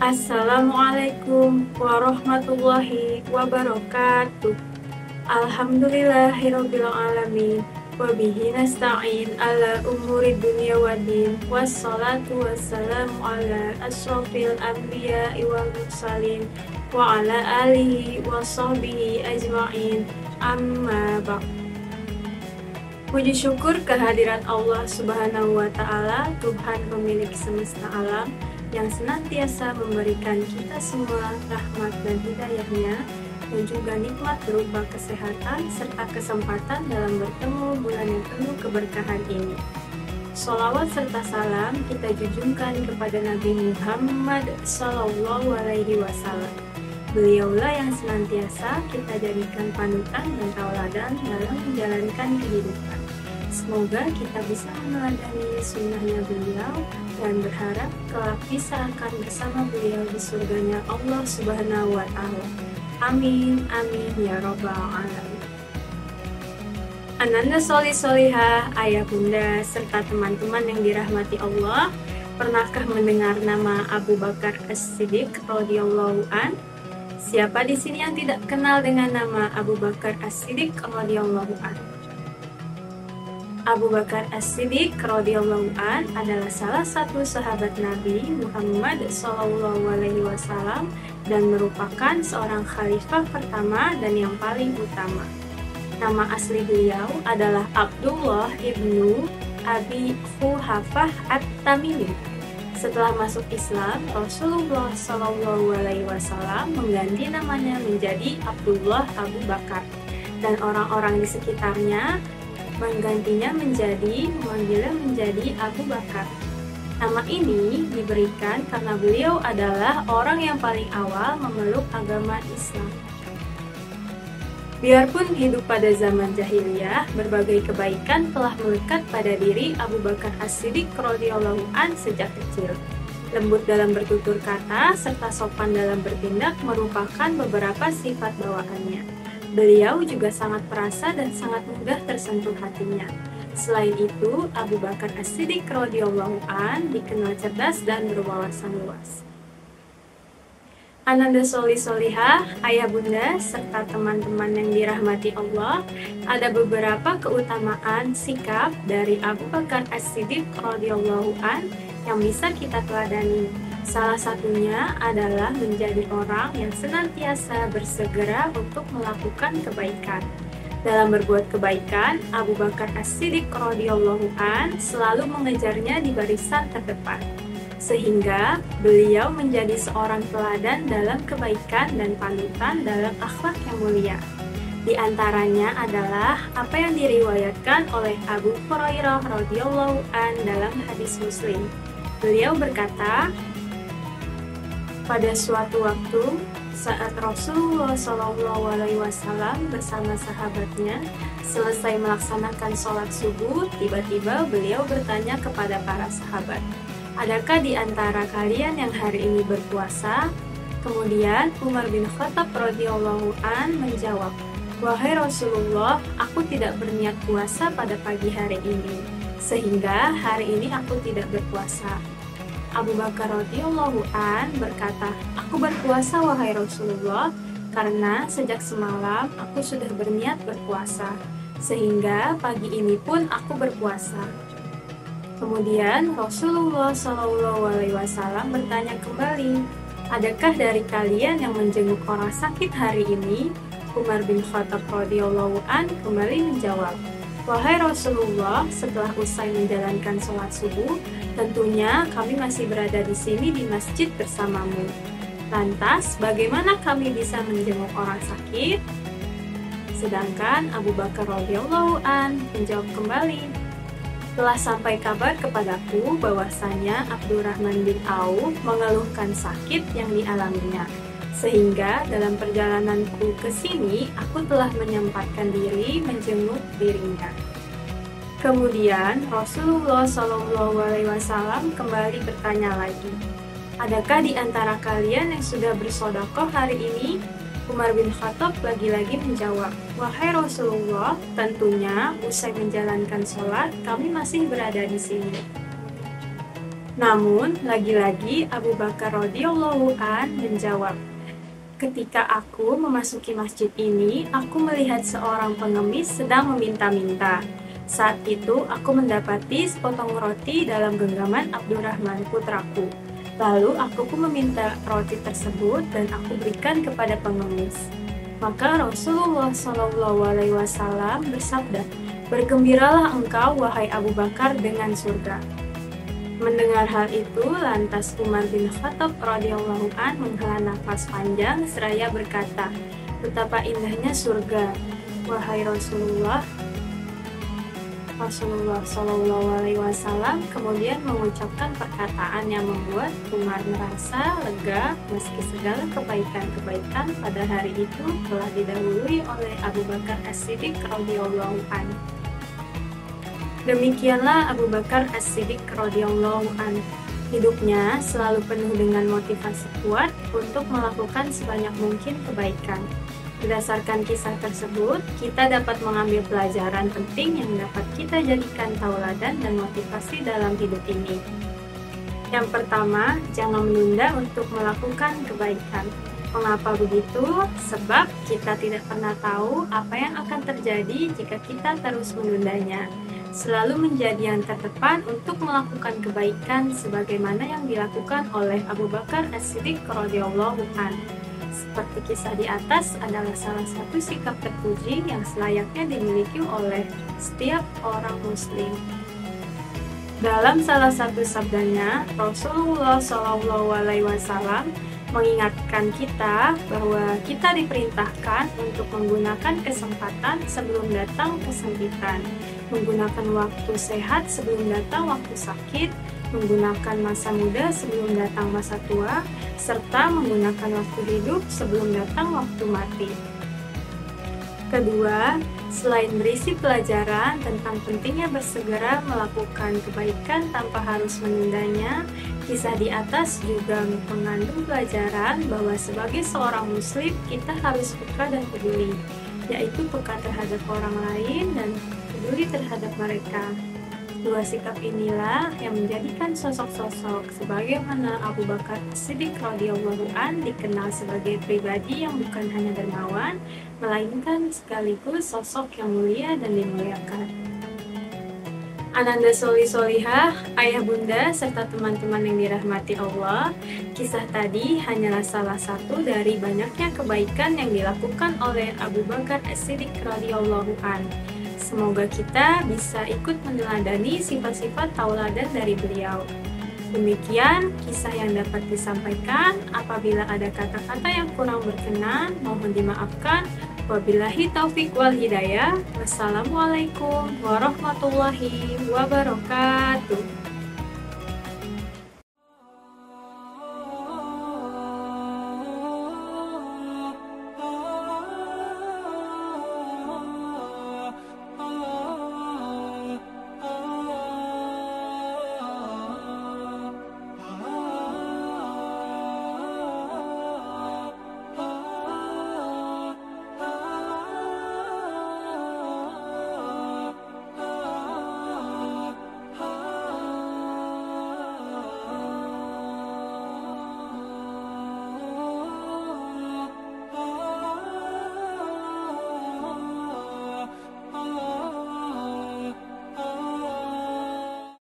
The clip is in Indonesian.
Assalamualaikum warahmatullahi wabarakatuh. Alhamdulillahirabbil alamin. Wabihi nasta'in ala umuri dunya waddin. Wassalatu wassalamu ala asyrofil anbiya'i wal mursalin wa ala alihi wa sahbihi ajma'in. Amma ba'd. Puji syukur kehadirat Allah Subhanahu wa Ta'ala, Tuhan pemilik semesta alam, yang senantiasa memberikan kita semua rahmat dan hidayahnya, dan juga nikmat berupa kesehatan serta kesempatan dalam bertemu bulan yang penuh keberkahan ini. Sholawat serta salam kita junjungkan kepada Nabi Muhammad SAW. Beliaulah yang senantiasa kita jadikan panutan dan tauladan dalam menjalankan kehidupan. Semoga kita bisa meneladani sunnahnya beliau dan berharap kelak bisa akan bersama beliau di surganya Allah Subhanahu wa Ta'ala. Amin, amin ya Rabbal alamin. Ananda sholih sholihah, ayah bunda serta teman-teman yang dirahmati Allah, pernahkah mendengar nama Abu Bakar As-Siddiq radhiyallahu an? Siapa di sini yang tidak kenal dengan nama Abu Bakar As-Siddiq radhiyallahu an? Abu Bakar As-Siddiq radhiyallahu an adalah salah satu sahabat Nabi Muhammad SAW dan merupakan seorang khalifah pertama dan yang paling utama. Nama asli beliau adalah Abdullah ibnu Abi Quhafah At-Tamimi. Setelah masuk Islam, Rasulullah SAW mengganti namanya menjadi Abdullah Abu Bakar, dan orang-orang di sekitarnya menggantinya memanggilnya menjadi Abu Bakar. Nama ini diberikan karena beliau adalah orang yang paling awal memeluk agama Islam. Biarpun hidup pada zaman jahiliyah, berbagai kebaikan telah melekat pada diri Abu Bakar As-Siddiq radhiyallahu an sejak kecil. Lembut dalam bertutur kata serta sopan dalam bertindak merupakan beberapa sifat bawaannya. Beliau juga sangat perasa dan sangat mudah tersentuh hatinya. Selain itu, Abu Bakar As-Siddiq radhiyallahu an dikenal cerdas dan berwawasan luas. Ananda sholih sholihah, ayah bunda serta teman-teman yang dirahmati Allah, ada beberapa keutamaan sikap dari Abu Bakar As-Siddiq radhiyallahu an yang bisa kita teladani. Salah satunya adalah menjadi orang yang senantiasa bersegera untuk melakukan kebaikan. Dalam berbuat kebaikan, Abu Bakar As-Siddiq radhiyallahu an selalu mengejarnya di barisan terdepan, sehingga beliau menjadi seorang teladan dalam kebaikan dan panutan dalam akhlak yang mulia. Di antaranya adalah apa yang diriwayatkan oleh Abu Hurairah radhiyallahu an dalam hadis Muslim. Beliau berkata, pada suatu waktu, saat Rasulullah SAW bersama sahabatnya selesai melaksanakan sholat subuh, tiba-tiba beliau bertanya kepada para sahabat, "Adakah di antara kalian yang hari ini berpuasa?" Kemudian Umar bin Khattab radhiyallahu an menjawab, "Wahai Rasulullah, aku tidak berniat puasa pada pagi hari ini, sehingga hari ini aku tidak berpuasa." Abu Bakar radhiyallahu an berkata, "Aku berpuasa wahai Rasulullah, karena sejak semalam aku sudah berniat berpuasa, sehingga pagi ini pun aku berpuasa." Kemudian Rasulullah SAW bertanya kembali, "Adakah dari kalian yang menjenguk orang sakit hari ini?" Umar bin Khattab radhiyallahu an kembali menjawab, "Wahai Rasulullah, setelah usai menjalankan sholat subuh, tentunya kami masih berada di sini di masjid bersamamu. Lantas, bagaimana kami bisa menjenguk orang sakit?" Sedangkan Abu Bakar radhiyallahu an menjawab kembali, "Telah sampai kabar kepadaku bahwasanya Abdurrahman bin Auf mengeluhkan sakit yang dialaminya, Sehingga dalam perjalananku ke sini, aku telah menyempatkan diri menjenguk dirinya. Kemudian Rasulullah SAW kembali bertanya lagi, adakah di antara kalian yang sudah bersedekah hari ini? Umar bin Khattab lagi-lagi menjawab, wahai Rasulullah, tentunya usai menjalankan sholat, kami masih berada di sini. Namun, lagi-lagi Abu Bakar radhiyallahu an menjawab, ketika aku memasuki masjid ini, aku melihat seorang pengemis sedang meminta-minta. Saat itu, aku mendapati sepotong roti dalam genggaman Abdurrahman putraku. Lalu aku pun meminta roti tersebut dan aku berikan kepada pengemis. Maka Rasulullah SAW bersabda, bergembiralah engkau wahai Abu Bakar dengan surga. Mendengar hal itu, lantas Umar bin Khattab radhiyallahu an menghela nafas panjang seraya berkata, betapa indahnya surga, wahai Rasulullah. Rasulullah SAW kemudian mengucapkan perkataan yang membuat Umar merasa lega meski segala kebaikan-kebaikan pada hari itu telah didahului oleh Abu Bakar As-Siddiq radhiyallahu anhu. Demikianlah Abu Bakar As-Siddiq radhiyallahu anhu. Hidupnya selalu penuh dengan motivasi kuat untuk melakukan sebanyak mungkin kebaikan. Berdasarkan kisah tersebut, kita dapat mengambil pelajaran penting yang dapat kita jadikan tauladan dan motivasi dalam hidup ini. Yang pertama, jangan menunda untuk melakukan kebaikan. Mengapa begitu? Sebab kita tidak pernah tahu apa yang akan terjadi jika kita terus menundanya. Selalu menjadi yang terdepan untuk melakukan kebaikan sebagaimana yang dilakukan oleh Abu Bakar As-Siddiq radhiyallahu anhu. Seperti kisah di atas adalah salah satu sikap terpuji yang selayaknya dimiliki oleh setiap orang muslim. Dalam salah satu sabdanya, Rasulullah SAW mengingatkan kita bahwa kita diperintahkan untuk menggunakan kesempatan sebelum datang kesempitan, menggunakan waktu sehat sebelum datang waktu sakit, menggunakan masa muda sebelum datang masa tua, serta menggunakan waktu hidup sebelum datang waktu mati. Kedua, selain berisi pelajaran tentang pentingnya bersegera melakukan kebaikan tanpa harus menundanya, kisah di atas juga mengandung pelajaran bahwa sebagai seorang muslim kita harus peka dan peduli, yaitu peka terhadap orang lain dan peduli terhadap mereka. Dua sikap inilah yang menjadikan sosok-sosok sebagaimana Abu Bakar As-Siddiq radhiyallahu an dikenal sebagai pribadi yang bukan hanya dermawan, melainkan sekaligus sosok yang mulia dan dimuliakan. Ananda Soli Solihah, ayah bunda, serta teman-teman yang dirahmati Allah, kisah tadi hanyalah salah satu dari banyaknya kebaikan yang dilakukan oleh Abu Bakar As-Siddiq radhiyallahu an. Semoga kita bisa ikut meneladani sifat-sifat tauladan dari beliau. Demikian kisah yang dapat disampaikan. Apabila ada kata-kata yang kurang berkenan, mohon dimaafkan. Wabillahi taufik wal hidayah. Wassalamualaikum warahmatullahi wabarakatuh.